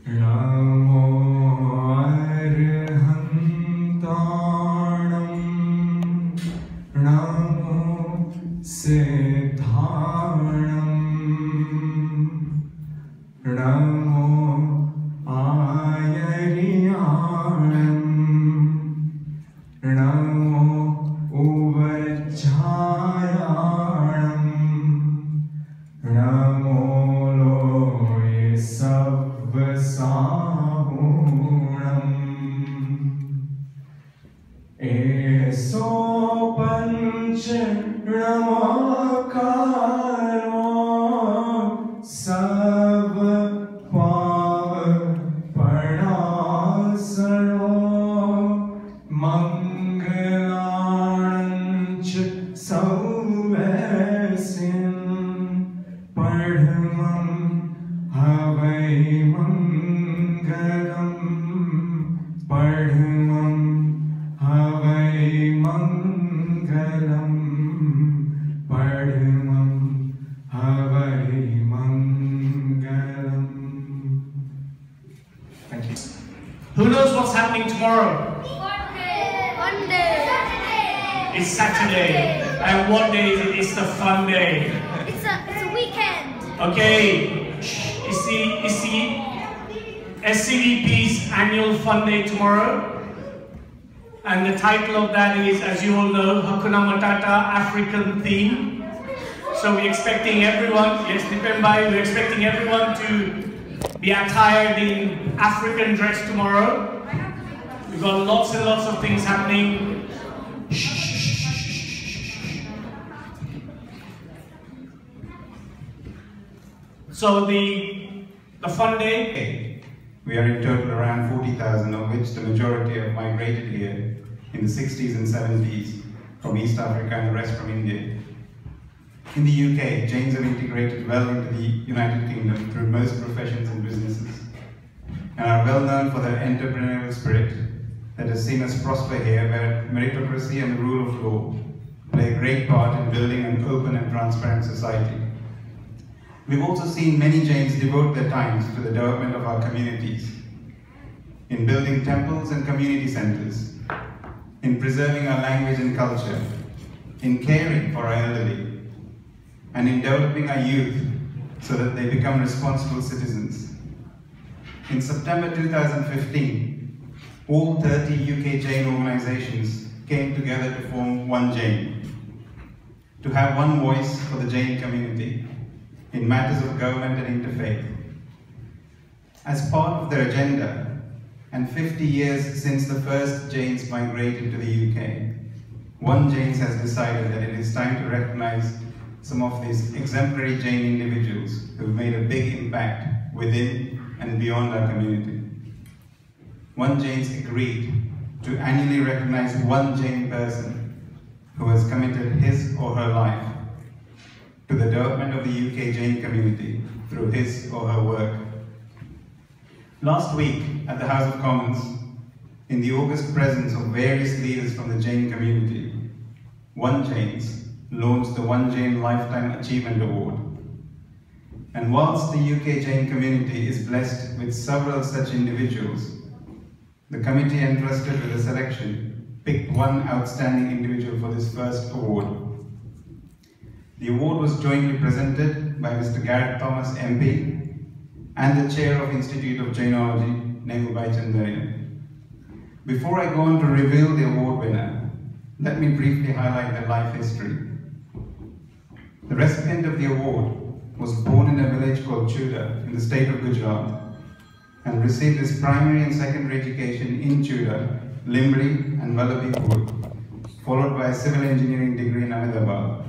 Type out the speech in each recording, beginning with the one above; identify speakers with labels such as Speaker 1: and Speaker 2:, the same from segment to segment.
Speaker 1: Namo Arhantanam, Namo Siddhanam, Namo Ayariyanam, Namo Uvajjayanam, Namo Loye Sabbasahunam, Eso Pancha Namakaro Sava Pava Parnasaro Mangalancha Sauvesin Padhamam Havai Mangalam Padhamam Havai Mangalam Padhamam Havai Mangalam. Thank you.
Speaker 2: Who knows what's happening tomorrow?
Speaker 3: Monday.
Speaker 2: It's Saturday. And what day is it? It's the fun day.
Speaker 3: It's a weekend.
Speaker 2: Okay. It's the SCVP's annual fun day tomorrow. And the title of that is, as you all know, Hakuna Matata African theme. So we're expecting everyone, yes, Dipembai, we're expecting everyone to be attired in African dress tomorrow. We've got lots and lots of things happening. So the fun day.
Speaker 1: We are in total around 40,000, of which the majority have migrated here in the 60s and 70s from East Africa and the rest from India. In the UK, Jains have integrated well into the United Kingdom through most professions and businesses, and are well known for their entrepreneurial spirit that has seen us prosper here, where meritocracy and the rule of law play a great part in building an open and transparent society. We've also seen many Jains devote their times to the development of our communities, in building temples and community centers, in preserving our language and culture, in caring for our elderly, and in developing our youth so that they become responsible citizens. In September 2015, all 30 UK Jain organizations came together to form One Jain, to have one voice for the Jain community in matters of government and interfaith. As part of their agenda, and 50 years since the first Jains migrated to the UK, One Jains has decided that it is time to recognize some of these exemplary Jain individuals who have made a big impact within and beyond our community. One Jains agreed to annually recognize one Jain person who has committed his or her life to the development of the UK Jain community through his or her work. Last week at the House of Commons, in the august presence of various leaders from the Jain community, One Jains launched the One Jain Lifetime Achievement Award. And whilst the UK Jain community is blessed with several such individuals, the committee entrusted with the selection picked one outstanding individual for this first award. The award was jointly presented by Mr. Gareth Thomas MP and the Chair of Institute of Jainology, Nehubai Chandarian. Before I go on to reveal the award winner, let me briefly highlight their life history. The recipient of the award was born in a village called Chuda in the state of Gujarat and received his primary and secondary education in Chuda, Limbri and Vallabhipur, followed by a civil engineering degree in Ahmedabad.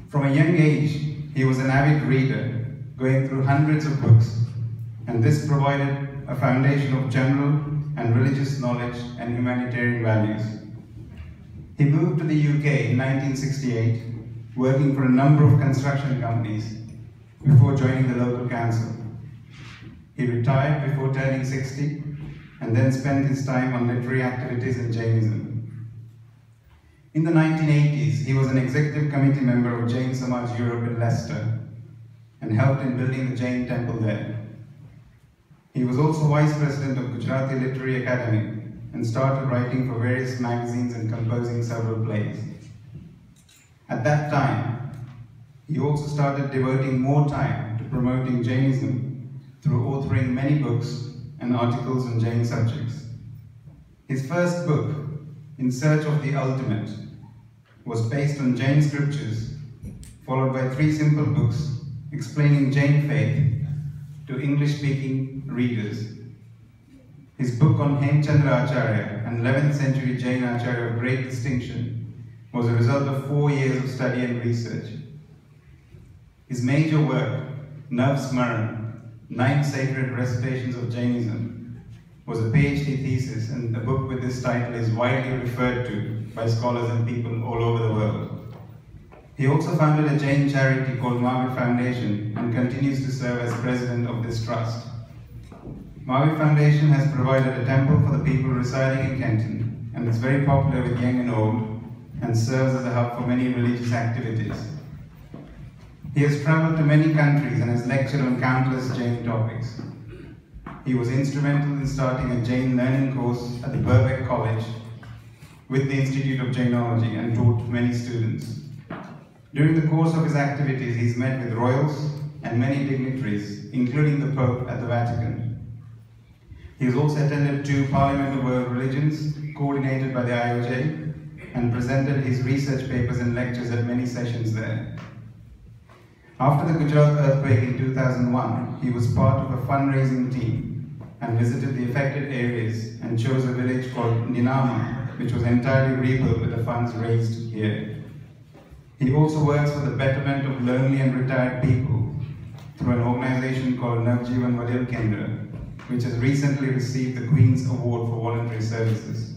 Speaker 1: From a young age, he was an avid reader, going through hundreds of books, and this provided a foundation of general and religious knowledge and humanitarian values. He moved to the UK in 1968, working for a number of construction companies before joining the local council. He retired before turning 60 and then spent his time on literary activities in Jainism. In the 1980s, he was an executive committee member of Jain Samaj Europe in Leicester and helped in building the Jain temple there. He was also Vice President of Gujarati Literary Academy and started writing for various magazines and composing several plays. At that time, he also started devoting more time to promoting Jainism through authoring many books and articles on Jain subjects. His first book, In Search of the Ultimate, was based on Jain scriptures, followed by 3 simple books explaining Jain faith to English-speaking readers. His book on Hemchandra Acharya, an 11th century Jain Acharya of great distinction, was a result of 4 years of study and research. His major work, Nav Smaran, 9 sacred recitations of Jainism, was a PhD thesis, and a book with this title is widely referred to by scholars and people all over the world. He also founded a Jain charity called Mavi Foundation and continues to serve as president of this trust. Mavi Foundation has provided a temple for the people residing in Kenton, and is very popular with young and old, and serves as a hub for many religious activities. He has traveled to many countries and has lectured on countless Jain topics. He was instrumental in starting a Jain learning course at the Birkbeck College with the Institute of Jainology and taught many students. During the course of his activities, he's met with royals and many dignitaries, including the Pope at the Vatican. He has also attended 2 Parliament of World Religions, coordinated by the IOJ, and presented his research papers and lectures at many sessions there. After the Gujarat earthquake in 2001, he was part of a fundraising team and visited the affected areas and chose a village called Ninama, which was entirely rebuilt with the funds raised here. He also works for the betterment of lonely and retired people through an organization called Navjivan Vadil Kendra, which has recently received the Queen's Award for Voluntary Services.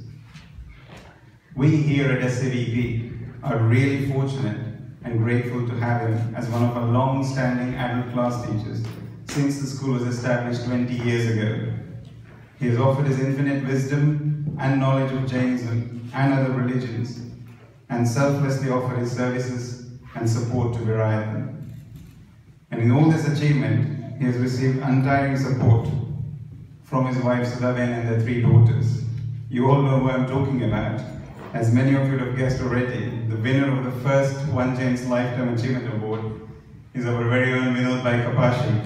Speaker 1: We here at SCVP are really fortunate and grateful to have him as one of our long-standing adult class teachers since the school was established 20 years ago. He has offered his infinite wisdom and knowledge of Jainism and other religions, and selflessly offered his services and support to Virayathan. And in all this achievement, he has received untiring support from his wife Sudhaben and their 3 daughters. You all know who I'm talking about. As many of you have guessed already, the winner of the first One Jain's Lifetime Achievement Award is our very own Vinod Bhai Kapashi.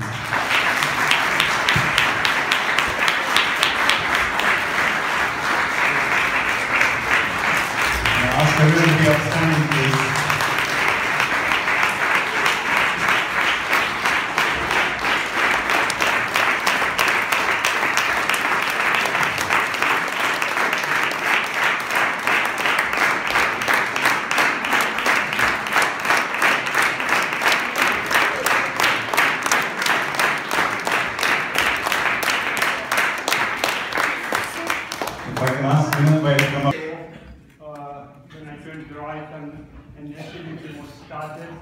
Speaker 1: Now ask everyone to be upstanding, please.
Speaker 2: When I joined Virayathan and SCVP was started,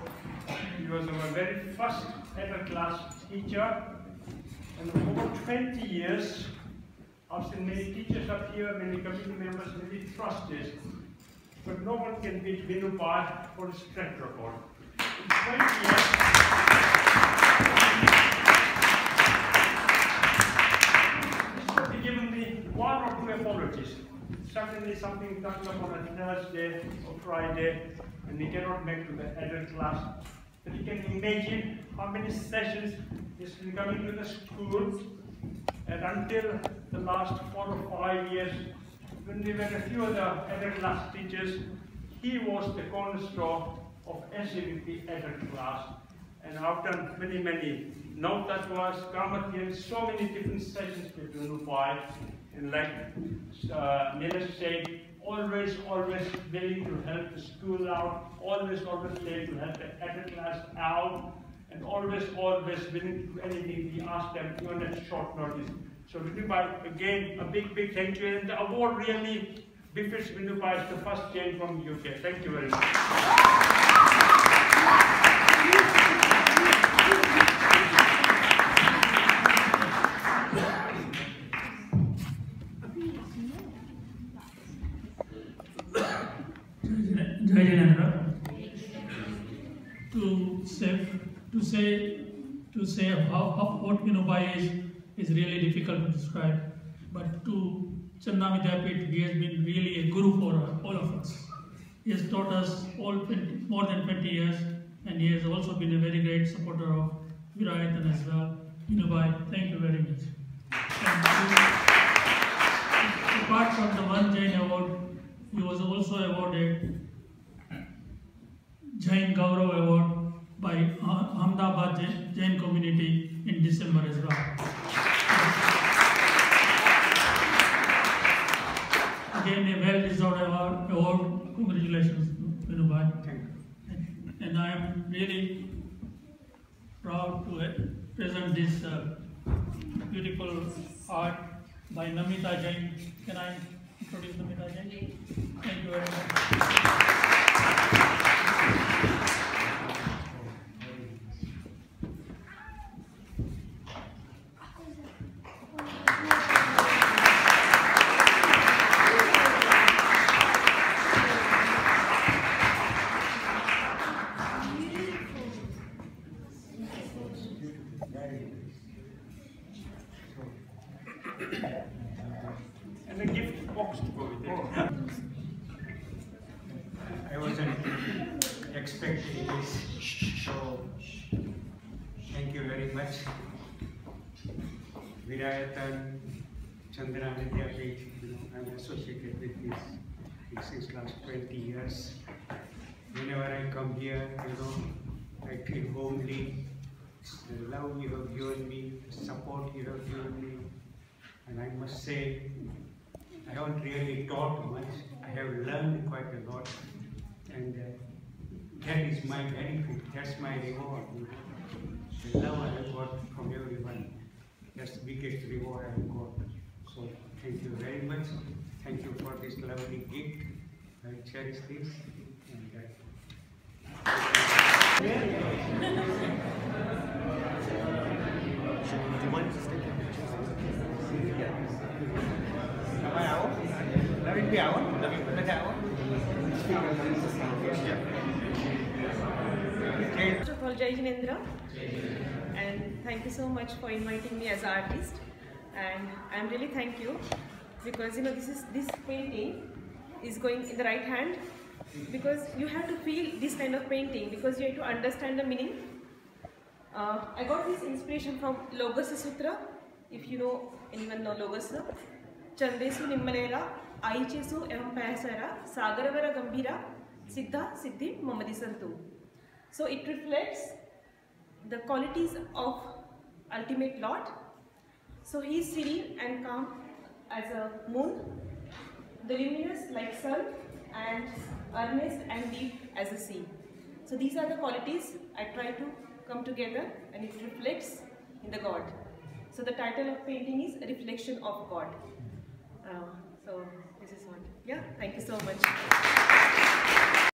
Speaker 2: he was our very first adult class teacher, and for over 20 years I've seen many teachers up here, many committee members, many trustees, but no one can beat Vinu Bhai for his track record. In 20 years, he's given me 1 or 2 apologies. Certainly something comes up on a Thursday or Friday and he cannot make to the adult class. But you can imagine how many sessions he's been coming to the school, and until the last 4 or 5 years, when we were a few other adult class teachers, he was the cornerstone of SCVP adult class. And I've done many Navtatwas, Kamathian, so many different sessions with Vinu Bhai. And like Nilesh said, always willing to help the school out, always willing to help the adult class out, and always willing to do anything we ask them, even at short notice. So Vinu Bhai, again, a big thank you. And the award really befits Vinu Bhai as the first Jain from UK. Thank you very much.
Speaker 4: To say what Vinu Bhai is is really difficult to describe. But to Channa Vidyapith, he has been really a guru for all of us. He has taught us more than 20 years, and he has also been a very great supporter of Virayatan as well. Vinubai, thank you very much. Apart from the One Jain Award, he was also awarded Jain Gaurav Award by Ahmedabad Jain community in December as well. Again, a well-deserved award. Congratulations, Vinubai. And I am really proud to present this beautiful art by Namita Jain. Can I introduce Namita Jain? Thank you very much.
Speaker 2: And a gift box to go with it.
Speaker 5: I wasn't expecting this, so thank you very much. Virayatan, Chandra Vidyapith, I'm associated with this since last 20 years. Whenever I come here, I feel homely. The love you have given me, the support you have given me, and I must say, I haven't really taught much. I have learned quite a lot, and that is my benefit. That's my reward. The love I have got from everyone. That's the biggest reward I have got. So thank you very much. Thank you for this lovely gift. I cherish this. And,
Speaker 6: First of all, Jai Jinendra, and thank you so much for inviting me as an artist. And I'm really thank you because this painting is going in the right hand, because you have to feel this kind of painting because you have to understand the meaning. I got this inspiration from Logos Sutra. If you know, anyone know Logos? Chandesu Nimmalera, Aichesu Evam Payasara, Sagaravara Gambhira, Siddha Siddhi Mamadi Santu. So it reflects the qualities of ultimate Lord. So he is serene and calm as a moon, the luminous like sun, and earnest and deep as a sea. So these are the qualities I try to come together, and it reflects in the God. So the title of painting is Reflection of God. So this is what. Yeah, thank you so much.